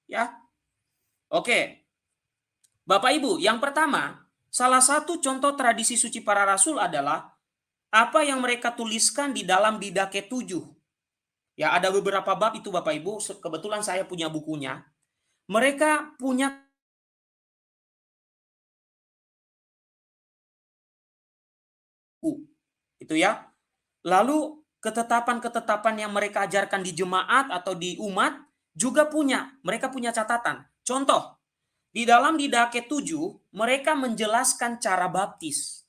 Ya. Oke. Bapak Ibu, yang pertama, salah satu contoh tradisi suci para rasul adalah apa yang mereka tuliskan di dalam Didache 7. Ya, ada beberapa bab itu Bapak Ibu, kebetulan saya punya bukunya. Mereka punya buku, itu ya. Lalu ketetapan-ketetapan yang mereka ajarkan di jemaat atau di umat juga mereka punya catatan. Contoh, di dalam Didache 7, mereka menjelaskan cara baptis.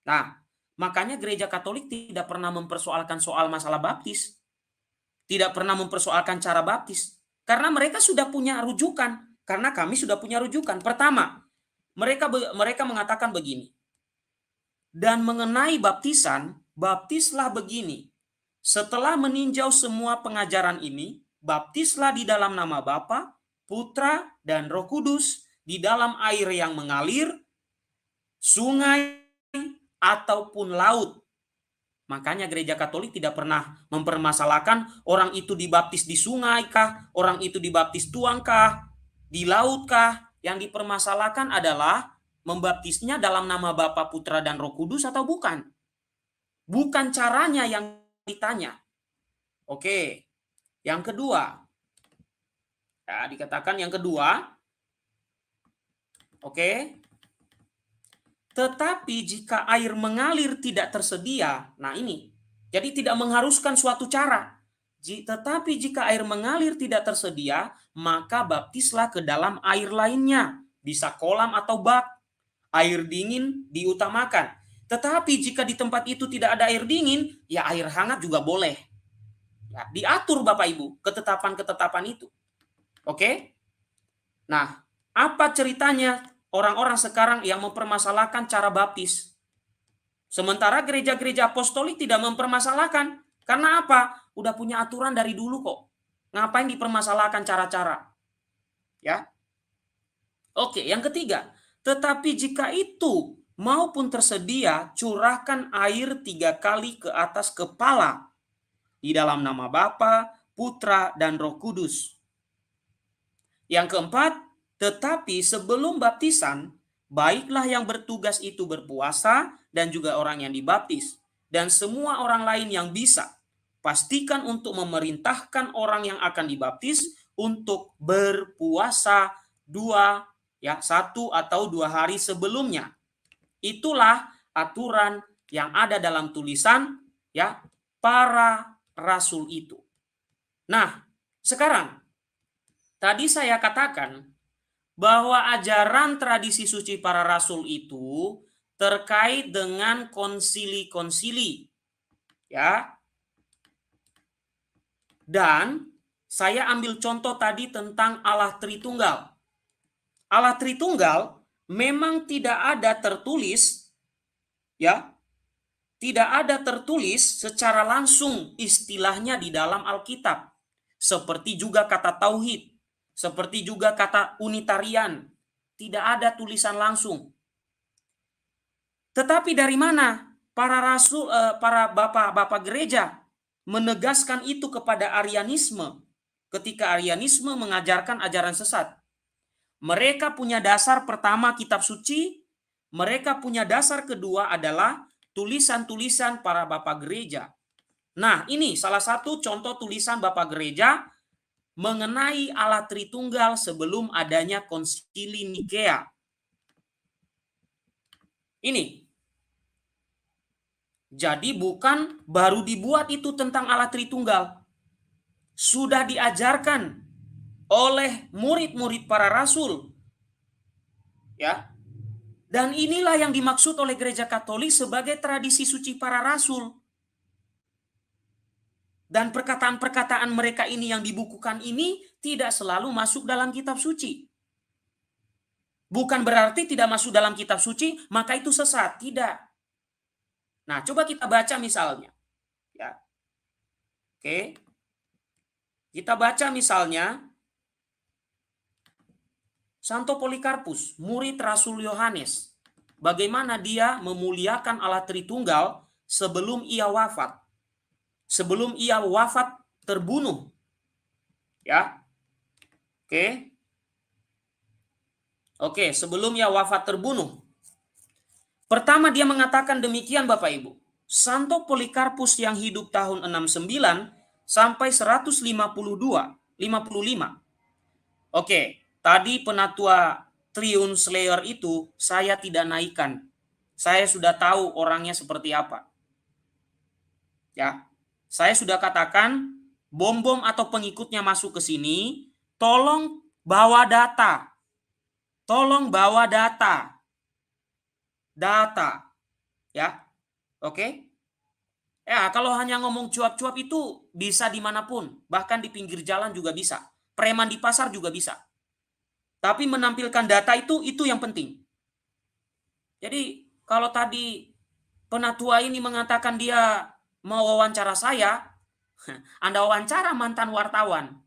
Nah, makanya gereja Katolik tidak pernah mempersoalkan soal masalah baptis. Tidak pernah mempersoalkan cara baptis. Karena mereka sudah punya rujukan. Karena kami sudah punya rujukan. Pertama, mereka mengatakan begini. Dan mengenai baptisan, baptislah begini. Setelah meninjau semua pengajaran ini, baptislah di dalam nama Bapa, Putra, dan Roh Kudus, di dalam air yang mengalir, sungai, ataupun laut. Makanya gereja Katolik tidak pernah mempermasalahkan orang itu dibaptis di sungai kah, orang itu dibaptis tuang kah, di laut kah. Yang dipermasalahkan adalah membaptisnya dalam nama Bapa, Putra, dan Roh Kudus atau bukan. Bukan caranya yang ditanya. Oke, yang kedua. Ya, dikatakan yang kedua. Oke. Tetapi jika air mengalir tidak tersedia, nah ini, jadi tidak mengharuskan suatu cara. Tetapi jika air mengalir tidak tersedia, maka baptislah ke dalam air lainnya, bisa kolam atau bak. Air dingin diutamakan. Tetapi jika di tempat itu tidak ada air dingin, ya air hangat juga boleh. Ya, diatur Bapak Ibu, ketetapan-ketetapan itu. Oke? Nah, apa ceritanya orang-orang sekarang yang mempermasalahkan cara baptis? Sementara gereja-gereja apostolik tidak mempermasalahkan. Karena apa? Udah punya aturan dari dulu kok. Ngapain dipermasalahkan cara-cara? Ya. Oke, yang ketiga. Tetapi jika itu maupun tersedia, curahkan air 3 kali ke atas kepala di dalam nama Bapa, Putra, dan Roh Kudus. Yang keempat, tetapi sebelum baptisan, baiklah yang bertugas itu berpuasa dan juga orang yang dibaptis, dan semua orang lain yang bisa. Pastikan untuk memerintahkan orang yang akan dibaptis untuk berpuasa 1 atau 2 hari sebelumnya. Itulah aturan yang ada dalam tulisan ya para rasul itu. Nah, sekarang tadi saya katakan bahwa ajaran tradisi suci para rasul itu terkait dengan konsili-konsili. Ya. Dan saya ambil contoh tadi tentang Allah Tritunggal. Allah Tritunggal memang tidak ada tertulis ya, tidak ada tertulis secara langsung istilahnya di dalam Alkitab. Seperti juga kata tauhid, seperti juga kata unitarian. Tidak ada tulisan langsung. Tetapi dari mana para rasul, para bapak-bapak gereja menegaskan itu kepada Arianisme ketika Arianisme mengajarkan ajaran sesat? Mereka punya dasar pertama kitab suci, mereka punya dasar kedua adalah tulisan-tulisan para bapak gereja. Nah, ini salah satu contoh tulisan bapak gereja mengenai Allah Tritunggal sebelum adanya Konsili Nikea. Ini. Jadi bukan baru dibuat itu tentang Allah Tritunggal. Sudah diajarkan oleh murid-murid para rasul. Ya. Dan inilah yang dimaksud oleh gereja Katolik sebagai tradisi suci para rasul. Dan perkataan-perkataan mereka ini yang dibukukan ini tidak selalu masuk dalam kitab suci. Bukan berarti tidak masuk dalam kitab suci, maka itu sesat. Tidak. Nah, coba kita baca misalnya. Ya. Oke. Kita baca misalnya Santo Polikarpus, murid Rasul Yohanes. Bagaimana dia memuliakan Allah Tritunggal sebelum ia wafat. Sebelum ia wafat terbunuh. Ya. Oke. Oke, sebelum ia wafat terbunuh. Pertama dia mengatakan demikian Bapak Ibu. Santo Polikarpus yang hidup tahun 69 sampai 152, 55. Oke, tadi penatua Triun Slayer itu saya tidak naikkan. Saya sudah tahu orangnya seperti apa. Ya. Saya sudah katakan bom-bom atau pengikutnya masuk ke sini, tolong bawa data. Tolong bawa data. Data, ya. Oke? Ya, kalau hanya ngomong cuap-cuap itu bisa dimanapun, bahkan di pinggir jalan juga bisa. Preman di pasar juga bisa. Tapi menampilkan data itu yang penting. Jadi kalau tadi penatua ini mengatakan dia mau wawancara saya, Anda wawancara mantan wartawan.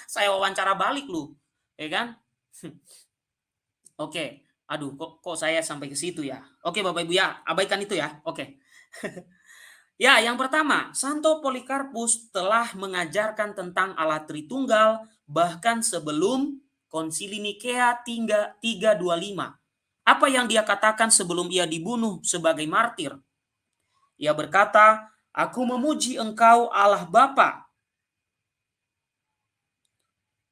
Saya wawancara balik lu, ya kan? Oke, aduh kok saya sampai ke situ ya. Oke Bapak Ibu ya, abaikan itu ya. Oke. Ya, yang pertama, Santo Polikarpus telah mengajarkan tentang Allah Tritunggal bahkan sebelum Konsili Nikea 325. Apa yang dia katakan sebelum ia dibunuh sebagai martir? Ia berkata, "Aku memuji Engkau Allah Bapa.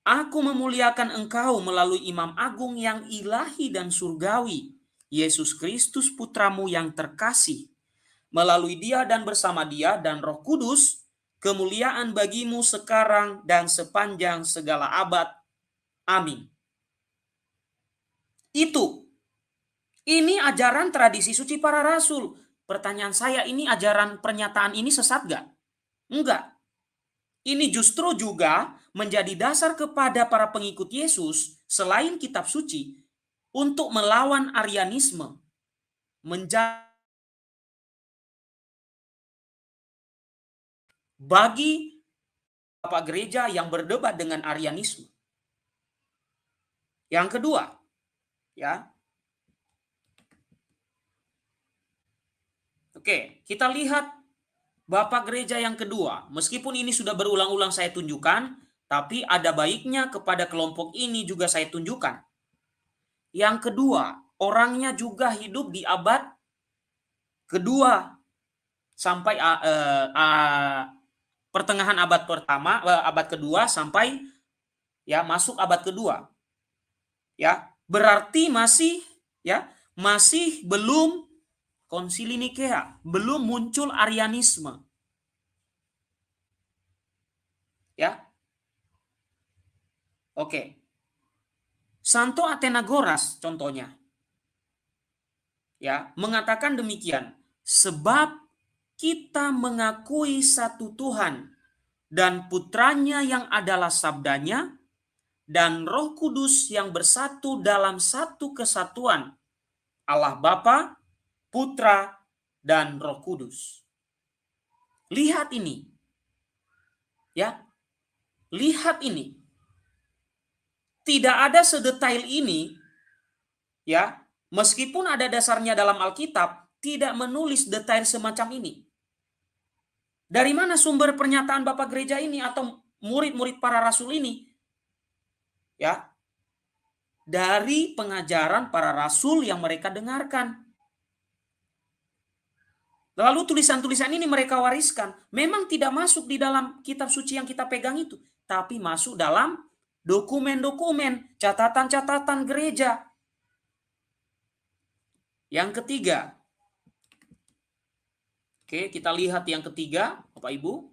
Aku memuliakan Engkau melalui Imam Agung yang ilahi dan surgawi, Yesus Kristus Putramu yang terkasih. Melalui Dia dan bersama Dia dan Roh Kudus, kemuliaan bagimu sekarang dan sepanjang segala abad. Amin." Ini ajaran tradisi suci para rasul. Pertanyaan saya, ini ajaran pernyataan ini sesat gak? Enggak. Ini justru juga menjadi dasar kepada para pengikut Yesus selain kitab suci untuk melawan Arianisme. Bagi Bapak Gereja yang berdebat dengan Arianisme. Yang kedua, ya. Oke, kita lihat Bapak Gereja yang kedua. Meskipun ini sudah berulang-ulang saya tunjukkan, tapi ada baiknya kepada kelompok ini juga saya tunjukkan. Yang kedua, orangnya juga hidup di abad kedua sampai pertengahan abad pertama, abad kedua sampai ya masuk abad kedua. Ya, berarti masih belum Konsili Nikea, belum muncul Arianisme. Ya. Oke. Santo Athenagoras contohnya. Ya, mengatakan demikian, sebab kita mengakui satu Tuhan dan putranya yang adalah sabdanya dan Roh Kudus yang bersatu dalam satu kesatuan, Allah Bapa, Putra, dan Roh Kudus. Lihat ini. Ya. Lihat ini. Tidak ada sedetail ini, ya, meskipun ada dasarnya dalam Alkitab, tidak menulis detail semacam ini. Dari mana sumber pernyataan Bapak Gereja ini atau murid-murid para rasul ini? Ya. Dari pengajaran para rasul yang mereka dengarkan. Lalu tulisan-tulisan ini mereka wariskan. Memang tidak masuk di dalam kitab suci yang kita pegang itu, tapi masuk dalam dokumen-dokumen, catatan-catatan gereja. Yang ketiga. Oke, kita lihat yang ketiga, Bapak Ibu.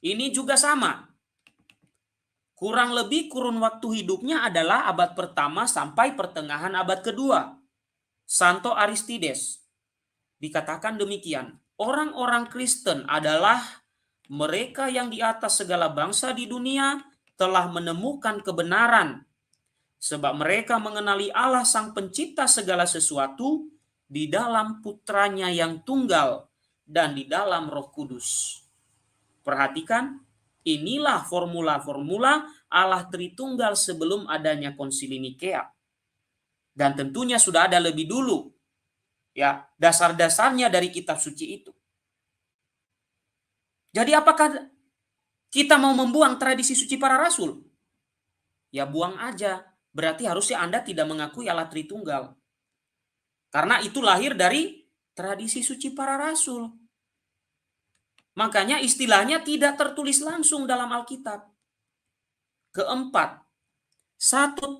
Ini juga sama. Kurang lebih kurun waktu hidupnya adalah abad pertama sampai pertengahan abad kedua. Santo Aristides. Dikatakan demikian, orang-orang Kristen adalah mereka yang di atas segala bangsa di dunia telah menemukan kebenaran, sebab mereka mengenali Allah Sang Pencipta segala sesuatu di dalam Putranya yang tunggal dan di dalam Roh Kudus. Perhatikan, inilah formula-formula Allah Tritunggal sebelum adanya Konsili Nikea. Dan tentunya sudah ada lebih dulu, ya, dasar-dasarnya dari kitab suci itu. Jadi apakah kita mau membuang tradisi suci para rasul? ya buang aja. Berarti harusnya Anda tidak mengakui Allah Tritunggal. Karena itu lahir dari tradisi suci para rasul. Makanya istilahnya tidak tertulis langsung dalam Alkitab. Keempat,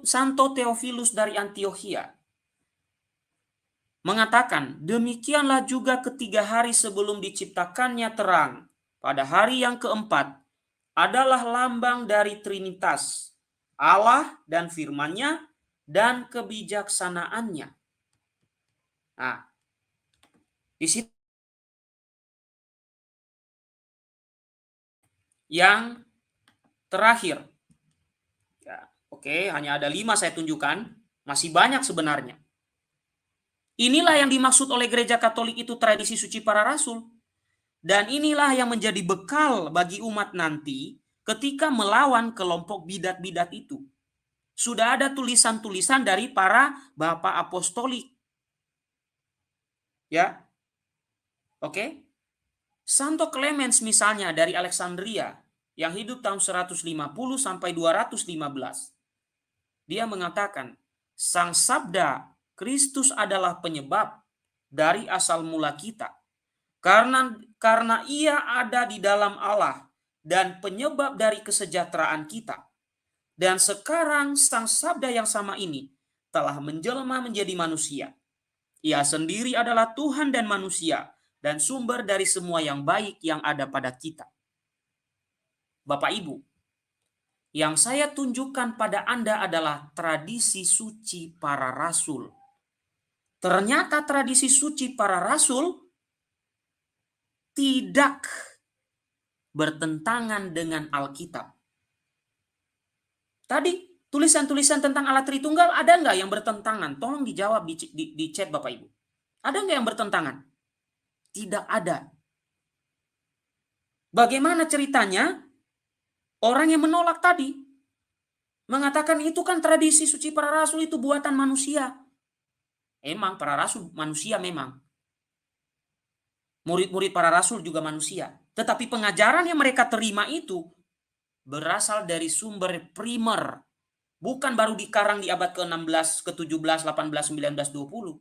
Santo Theophilus dari Antiokhia mengatakan, demikianlah juga ketiga hari sebelum diciptakannya terang, pada hari yang keempat, adalah lambang dari Trinitas, Allah dan firman-Nya dan kebijaksanaannya. Nah, di situ yang terakhir. Ya, oke, hanya ada 5 saya tunjukkan, masih banyak sebenarnya. Inilah yang dimaksud oleh gereja Katolik itu tradisi suci para rasul. Dan inilah yang menjadi bekal bagi umat nanti ketika melawan kelompok bidat-bidat itu. Sudah ada tulisan-tulisan dari para bapak apostolik. Ya. Oke. Santo Clemens misalnya dari Alexandria yang hidup tahun 150 sampai 215. Dia mengatakan, Sang Sabda Kristus adalah penyebab dari asal mula kita. Karena ia ada di dalam Allah dan penyebab dari kesejahteraan kita. Dan sekarang Sang Sabda yang sama ini telah menjelma menjadi manusia. Ia sendiri adalah Tuhan dan manusia dan sumber dari semua yang baik yang ada pada kita. Bapak Ibu, yang saya tunjukkan pada Anda adalah tradisi suci para rasul. Ternyata tradisi suci para rasul tidak bertentangan dengan Alkitab. Tadi tulisan-tulisan tentang Allah Tritunggal ada nggak yang bertentangan? Tolong dijawab di chat Bapak Ibu. Ada nggak yang bertentangan? Tidak ada. Bagaimana ceritanya? Orang yang menolak tadi mengatakan itu kan tradisi suci para rasul, itu buatan manusia. Emang para rasul manusia memang. Murid-murid para rasul juga manusia. Tetapi pengajaran yang mereka terima itu berasal dari sumber primer. Bukan baru dikarang di abad ke-16, ke-17, 18, 19, 20.